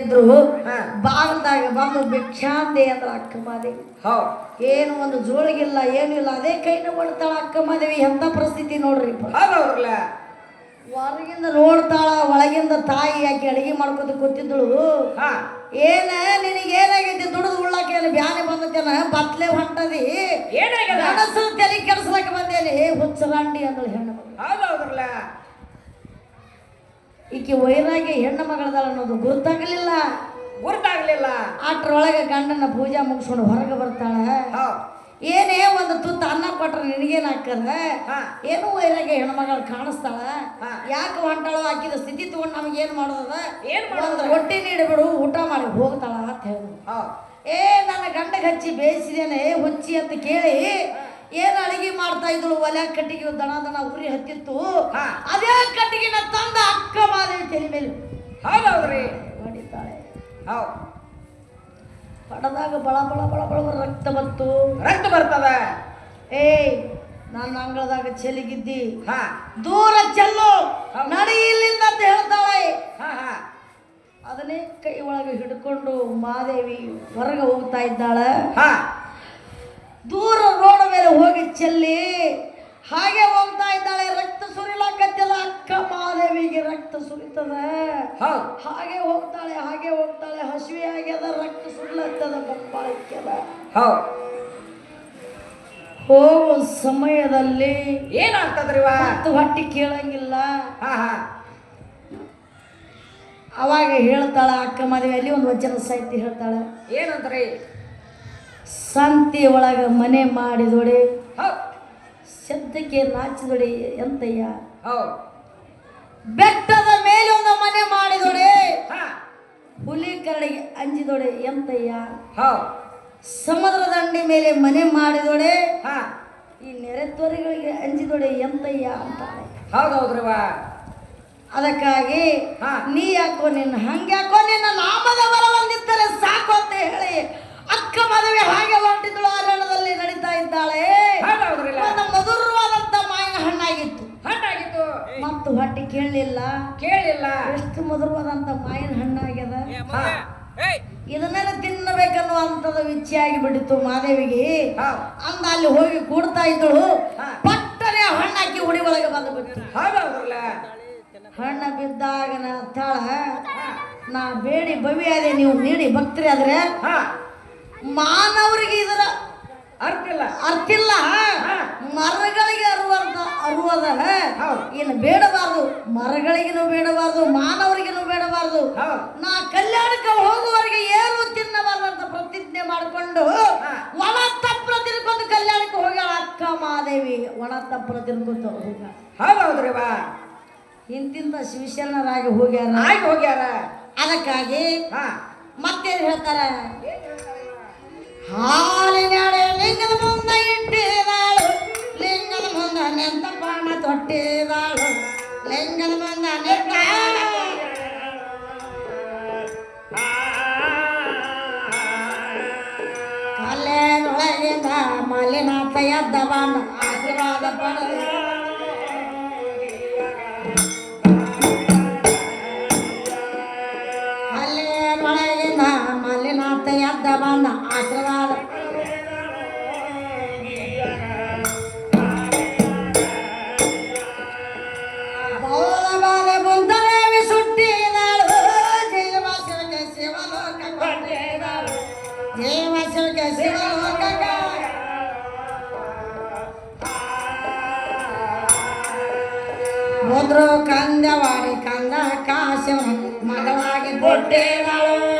ಇದ್ರು ಬಾಗಲ್ದಾಗ ಬಂದು ಭಿಕ್ಷಾಂದೆ ಅಂದ್ರ ಅಕ್ಕ ಮಾದೇವಿ. ಏನು ಒಂದು ಜೋಳಿಗಿಲ್ಲ ಏನು ಇಲ್ಲ, ಅದೇ ಕೈನ ಕೊಡ್ತಾಳ ಅಕ್ಕ ಮಾದೇವಿ. ಎಂತ ಪರಿಸ್ಥಿತಿ ನೋಡ್ರಿ. ಹೊರಗಿಂದ ನೋಡ್ತಾಳ, ಒಳಗಿಂದ ತಾಯಿ ಆಕೆ ಅಡಿಗೆ ಮಾಡ್ಕೊತ ಕೂತಿದ್ದಳು. ಏನ ನಿನಗೇನಾಗೈತಿ? ದುಡಿದು ಉಳ್ಳಾಕ ಬ್ಯಾನೆ ಬಂದತೇನ? ಬತ್ಲೆ ಹೊಂಟದಿ, ಗಣಸರು ತಲೆ ಕೆಡಿಸ್ಲಕ್ಕ ಬಂದೇನಿ ಹುಚ್ಚರಾಂಡಿ ಅಂದಳು ಹೆಣ್ಣು ಮಗಳು. ಈಕೆ ವೈರಾಗಿ ಹೆಣ್ಣು ಮಗಳದಾಳ ಅನ್ನೋದು ಗುರ್ತಾಗ್ಲಿಲ್ಲ. ಅಟ್ರೊಳಗೆ ಗಂಡನ ಪೂಜಾ ಮುಗಿಸ್ಕೊಂಡು ಹೊರಗೆ ಬರ್ತಾಳ. ಏನೇ ಒಂದು ತುತ್ತ ಅನ್ನ ಕೊಟ್ರೆ ನಿನಗೇನು ಹಾಕದ? ಏನು ವೈರಾಗಿ ಹೆಣ್ಮಗಳು ಕಾಣಿಸ್ತಾಳ. ಯಾಕೆ ಹೊಂಟಾಳ? ಹಾಕಿದ ಸ್ಥಿತಿ ತಗೊಂಡು ನಮಗೇನು ಮಾಡೋದ? ಒಂದು ರೊಟ್ಟಿ ನೀಡಿಬಿಡು, ಊಟ ಮಾಡಿ ಹೋಗ್ತಾಳ ಅಂತ ಹೇಳಿದ್ರು. ನನ್ನ ಗಂಡಗೆ ಹಚ್ಚಿ ಬೇಯಿಸಿದೇನೆ ಹುಚ್ಚಿ ಅಂತ ಕೇಳಿ ಏನು ಅಡಿಗೆ ಮಾಡ್ತಾ ಇದ್ರು. ಒಲೆ ಕಟ್ಟಿಗೆ ದಣ ದಣ ಉರಿ ಹತ್ತಿತ್ತು. ಅದೇ ಕಟ್ಟಿಗೆನ ತಂದ ಅಕ್ಕ ಮಾದೇವಿ ತಲೆ ಮೇಲೆ ಹೊಡಿತಾಳೆ. ಪಡದಾಗ ಬಳ ಬಳ ಬಳ ಬಳ ರಕ್ತ ಬರ್ತದ. ನನ್ನ ಅಂಗಳದಾಗ ಚೆಲ್ಲಿಗಿದ್ದಿ, ದೂರ ಚೆಲ್ಲು, ನಡಿ ಇಲ್ಲಿಂದ ಅಂತ ಹೇಳ್ತಾಳೆ. ಅದನ್ನೇ ಕೈ ಒಳಗೆ ಹಿಡ್ಕೊಂಡು ಮಾದೇವಿ ಹೊರಗೆ ಹೋಗ್ತಾ ಇದ್ದಾಳ. ದೂರ ರೋಡ್ ಮೇಲೆ ಹೋಗಿ ಚೆಲ್ಲಿ ಹಾಗೆ ಹೋಗ್ತಾ ಇದ್ದಾಳೆ. ರಕ್ತ ಸುರಿಲಾಕತ್ತಿಲ್ಲ. ಅಕ್ಕ ಮಾದೇವಿಗೆ ರಕ್ತ ಸುರಿತದ. ಹಾಗೆ ಹೋಗ್ತಾಳೆ ಹಸಿವೆ ಆಗ್ಯದ, ರಕ್ತ ಸುರಿಲತ್ತದ, ಬಪ್ಪಾಕ್ಯದ. ಹೋಗೋ ಸಮಯದಲ್ಲಿ ಏನಾಗ್ತದ್ರಿ? ಹೊಟ್ಟಿ ಕೇಳಂಗಿಲ್ಲ. ಅವಾಗ ಹೇಳ್ತಾಳ ಅಕ್ಕ ಮಾದೇವಿ. ಅಲ್ಲಿ ಒಂದು ವಚನ ಸಾಹಿತ್ಯ ಹೇಳ್ತಾಳೆ. ಏನಂದ್ರಿ? ಸಂತಿ ಒಳಗ ಮನೆ ಮಾಡಿದೊಡೆ, ಶಬ್ದಕ್ಕೆ ನಾಚಿದೊಡೆ ಎಂತಯ್ಯ. ಬೆಟ್ಟದ ಮೇಲೆ ಒಂದು ಮನೆ ಮಾಡಿದೊಡೆ, ಹುಲಿ ಕರಡಿಗೆ ಅಂಜಿದೊಡೆ ಎಂತಯ್ಯ. ಸಮುದ್ರ ದಂಡಿ ಮೇಲೆ ಮನೆ ಮಾಡಿದೊಡೆ, ಈ ನೆರೆತ್ವರಿಗಳಿಗೆ ಅಂಜಿದೊಡೆ ಎಂತಯ್ಯ ಅಂತಾಳೆ. ಅದಕ್ಕಾಗಿ ನೀ ಯಾಕೋ ನಿನ್ನ ಹಂಗ್ಯಾಕೋ ನಿನ್ನ ನಾಮದ ಬರವಂದಿದ್ದರೆ ಸಾಕು ಅಂತ ಹೇಳಿ ಅಕ್ಕ ಮದುವೆ ಹಾಗೆ ಹೊಂಟಿದ್ದಳು. ಅರಣ್ಯದಲ್ಲಿ ನಡೀತಾ ಇದ್ದಾಳೆ. ಮಧುರವಾದಂತ ಮಾವಿನ ಹಣ್ಣಾಗಿತ್ತು. ಮತ್ತು ಹೊಟ್ಟೆ ಕೇಳಲಿಲ್ಲ. ಎಷ್ಟು ಮಧುರವಾದಂತ ಮಾವಿನ ಹಣ್ಣಾಗ್ಯದ. ಇದನ್ನೆಲ್ಲ ತಿನ್ನಬೇಕನ್ನುವಂಥದ್ದು ಇಚ್ಛೆಯಾಗಿ ಬಿಟ್ಟಿತ್ತು ಮಾದೇವಿಗೆ. ಅಂದ ಅಲ್ಲಿ ಹೋಗಿ ಕೂಡ್ತಾ ಇದ್ದಳು. ಪಟ್ಟನೆ ಹಣ್ಣಾಕಿ ಉಡಿ ಒಳಗೆ ಬಂದು ಬಿಟ್ಟು ಹಣ್ಣ ಬಿದ್ದಾಗ ತಾಳ ನಾ ಬೇಡಿ ಬವಿ ಅದೇ ನೀವು ನೀಡಿ ಭಕ್ತರಿ ಆದ್ರೆ ಮಾನವರಿಗೆ ಇದರ ಅರ್ಥ ಮರಗಳಿಗೆ ಅರುವದ ಇನ್ನು ಬೇಡಬಾರ್ದು. ಮರಗಳಿಗೂ ಬೇಡಬಾರ್ದು, ಮಾನವರಿಗೂ ಬೇಡಬಾರ್ದು. ನಾ ಕಲ್ಯಾಣಕ್ಕೆ ಹೋಗುವವರೆಗೆ ಏನು ತಿನ್ನಬಾರ್ದು ಅಂತ ಪ್ರತಿಜ್ಞೆ ಮಾಡಿಕೊಂಡು ಒಣ ತಪ್ಪರ ತಿನ್ಕೊಂಡು ಕಲ್ಯಾಣಕ್ಕೆ ಹೋಗ್ಯಾಳ ಅಕ್ಕ ಮಾದೇವಿ. ಒಣ ತಪ್ಪರ ತಿನ್ಕೊಂತ ಹೋಗ್ಯಾಳ. ಇಂತಿಂತ ಶಿವಶರಣರಾಗಿ ಹೋಗ್ಯಾರ. ಅದಕ್ಕಾಗಿ ಮತ್ತೇನು ಹೇಳ್ತಾರ? ಹಾಲಿನಾಡೆ ಲಿಂಗದ ಮುಂದ ಇಟ್ಟಿದಾಳು, ಲಿಂಗದ ಮುಂದ ನೆಂತ ಪಾಣ ತೊಟ್ಟಿದಾಳು, ಲಿಂಗದ ಮುಂದ ನೆಟ್ಟ ಕಲ್ಲೇನೊಳಗಿಂದ ಮಲ್ಲಿನಾಥ ಎದ್ದ ಬಂದ ಆಶೀರ್ವಾದ ಪಡೆದ. ಕಲ್ಲೇನೊಳಗಿಂದ ಮಲ್ಲಿನಾಥ ಎದ್ದ ಬಂದ ಆಶೀರ್ವಾದ. ಬಾಲೆ ಬಂದರೇವಿ ಸುಟ್ಟಿದಾಳು, ಜೀವಶಿವಗೆ ಶಿವಲೋಕ ಕೊಟ್ಟಿದಾಳು, ಜೀವಶಿವಗೆ ಶಿವಲೋಕ ಹೋದ್ರು ಕಂದವಾಡಿ ಕಂದ ಕಾಶವ ಮಗಳಾಗಿ ಕೊಟ್ಟಿದಾಳು.